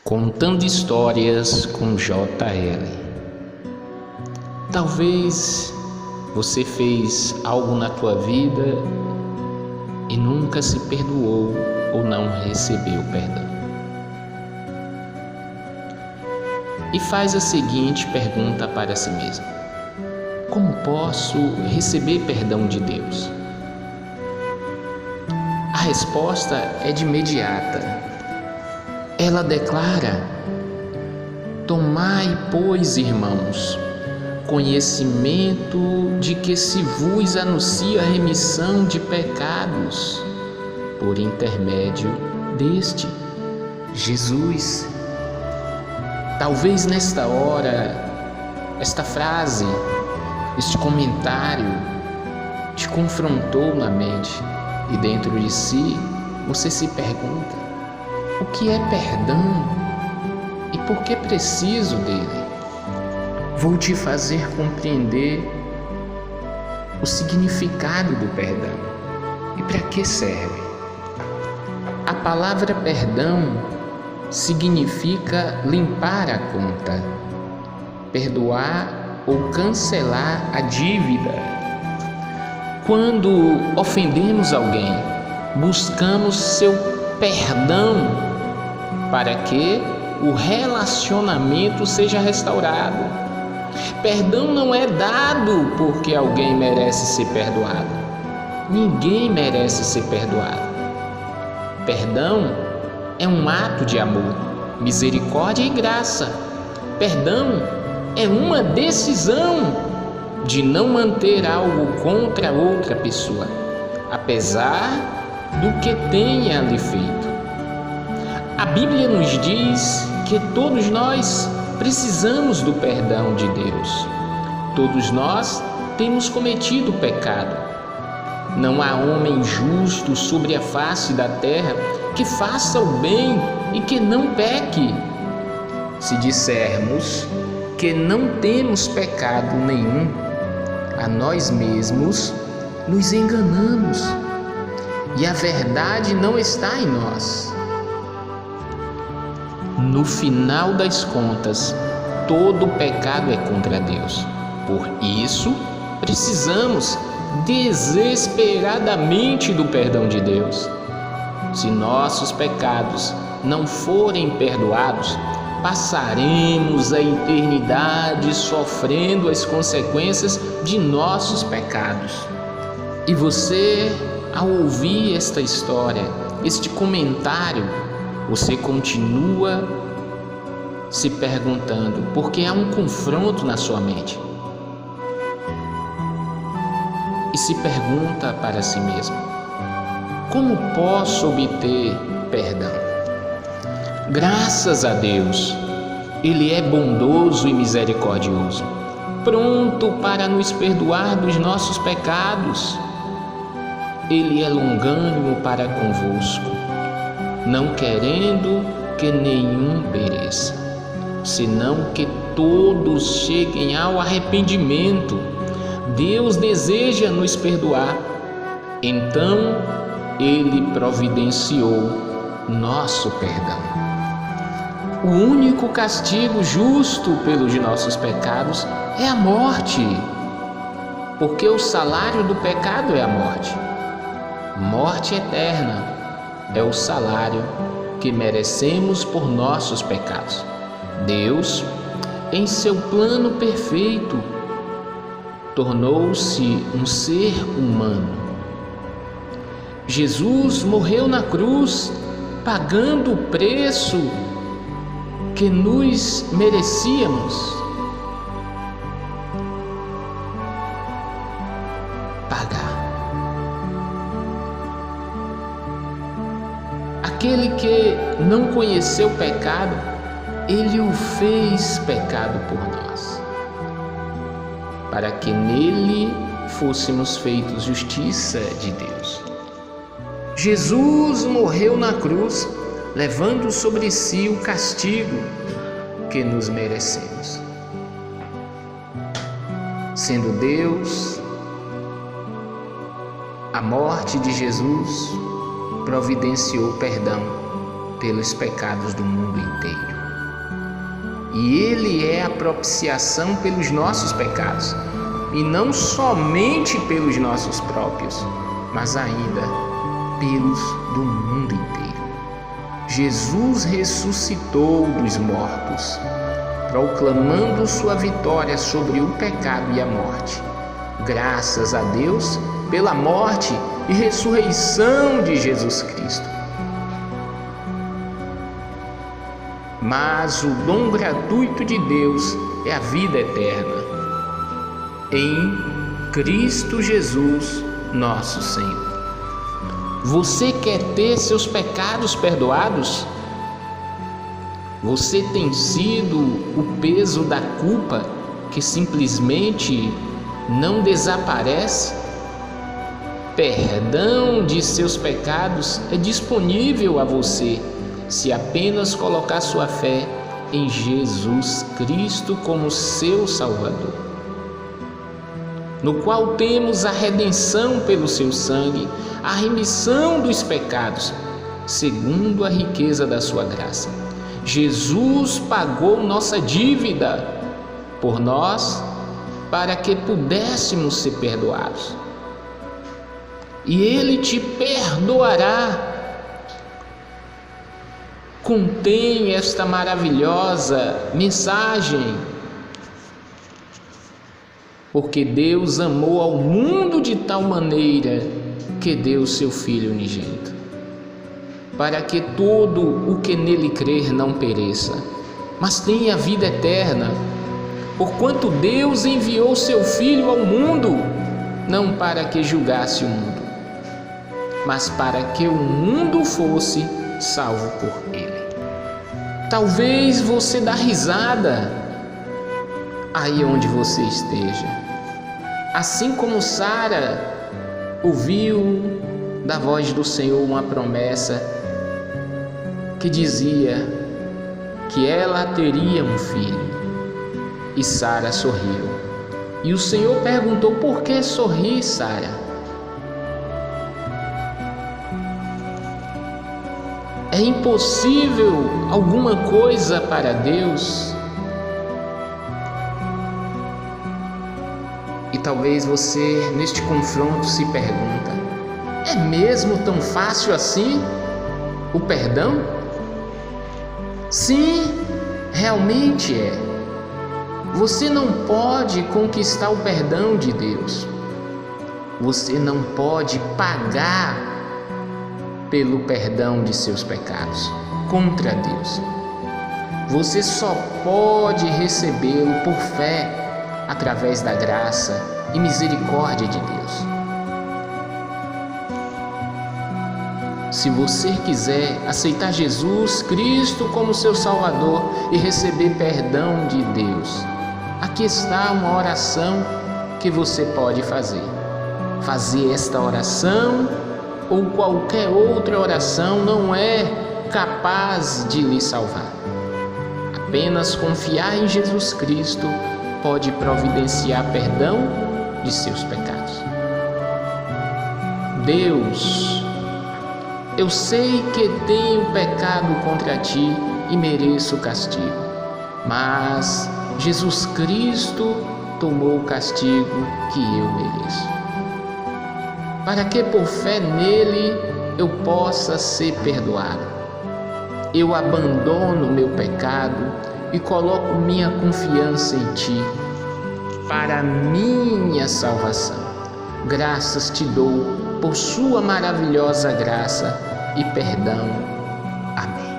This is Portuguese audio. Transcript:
Contando Histórias com JL. Talvez você fez algo na tua vida e nunca se perdoou ou não recebeu perdão. E faz a seguinte pergunta para si mesmo: como posso receber perdão de Deus? A resposta é de imediata. Ela declara: tomai, pois, irmãos, conhecimento de que se vos anuncia a remissão de pecados por intermédio deste Jesus. Talvez nesta hora, esta frase, este comentário te confrontou na mente e dentro de si você se pergunta: o que é perdão e por que preciso dele? Vou te fazer compreender o significado do perdão e para que serve. A palavra perdão significa limpar a conta, perdoar ou cancelar a dívida. Quando ofendemos alguém, buscamos seu perdão para que o relacionamento seja restaurado. Perdão não é dado porque alguém merece ser perdoado. Ninguém merece ser perdoado. Perdão é um ato de amor, misericórdia e graça. Perdão é uma decisão de não manter algo contra outra pessoa, apesar do que tenha lhe feito. A Bíblia nos diz que todos nós precisamos do perdão de Deus. Todos nós temos cometido pecado. Não há homem justo sobre a face da terra que faça o bem e que não peque. Se dissermos que não temos pecado nenhum, a nós mesmos nos enganamos e a verdade não está em nós. No final das contas, todo pecado é contra Deus. Por isso, precisamos desesperadamente do perdão de Deus. Se nossos pecados não forem perdoados, passaremos a eternidade sofrendo as consequências de nossos pecados. E você, ao ouvir esta história, este comentário, você continua se perguntando, porque há um confronto na sua mente. E se pergunta para si mesmo: como posso obter perdão? Graças a Deus, Ele é bondoso e misericordioso, pronto para nos perdoar dos nossos pecados. Ele é longânimo para convosco, não querendo que nenhum pereça, senão que todos cheguem ao arrependimento. Deus deseja nos perdoar, então Ele providenciou nosso perdão. O único castigo justo pelos nossos pecados é a morte, porque o salário do pecado é a morte. Morte eterna é o salário que merecemos por nossos pecados. Deus, em seu plano perfeito, tornou-se um ser humano. Jesus morreu na cruz, pagando o preço que nos merecíamos pagar. Aquele que não conheceu pecado, Ele o fez pecado por nós, para que nele fôssemos feitos justiça de Deus. Jesus morreu na cruz, levando sobre si o castigo que nos merecemos. Sendo Deus, a morte de Jesus providenciou perdão pelos pecados do mundo inteiro. e Ele é a propiciação pelos nossos pecados, e não somente pelos nossos próprios, mas ainda pelos do mundo inteiro. Jesus ressuscitou dos mortos, proclamando sua vitória sobre o pecado e a morte. Graças a Deus pela morte e ressurreição de Jesus Cristo. Mas o dom gratuito de Deus é a vida eterna em Cristo Jesus, nosso Senhor. Você quer ter seus pecados perdoados? Você tem sido o peso da culpa que simplesmente não desaparece? Perdão de seus pecados é disponível a você se apenas colocar sua fé em Jesus Cristo como seu Salvador, no qual temos a redenção pelo seu sangue, a remissão dos pecados, segundo a riqueza da sua graça. Jesus pagou nossa dívida por nós para que pudéssemos ser perdoados. E Ele te perdoará. Contém esta maravilhosa mensagem, porque Deus amou ao mundo de tal maneira que deu seu Filho unigênito, para que todo o que nele crer não pereça, mas tenha a vida eterna. Porquanto Deus enviou seu Filho ao mundo, não para que julgasse o mundo, mas para que o mundo fosse salvo por Ele. Talvez você dê risada aí onde você esteja, assim como Sara ouviu da voz do Senhor uma promessa que dizia que ela teria um filho, e Sara sorriu. E o Senhor perguntou: por que sorri, Sara? É impossível alguma coisa para Deus? E talvez você, neste confronto, se pergunta: é mesmo tão fácil assim o perdão? Sim, realmente é. Você não pode conquistar o perdão de Deus. Você não pode pagar pelo perdão de seus pecados contra Deus. Você só pode recebê-lo por fé através da graça e misericórdia de Deus. Se você quiser aceitar Jesus Cristo como seu Salvador e receber perdão de Deus, aqui está uma oração que você pode fazer. Fazer esta oração ou qualquer outra oração não é capaz de lhe salvar. Apenas confiar em Jesus Cristo pode providenciar perdão de seus pecados. Deus, eu sei que tenho pecado contra ti e mereço castigo, mas Jesus Cristo tomou o castigo que eu mereço, para que por fé nele eu possa ser perdoado. Eu abandono meu pecado e coloco minha confiança em ti para minha salvação. Graças te dou por sua maravilhosa graça e perdão. Amém.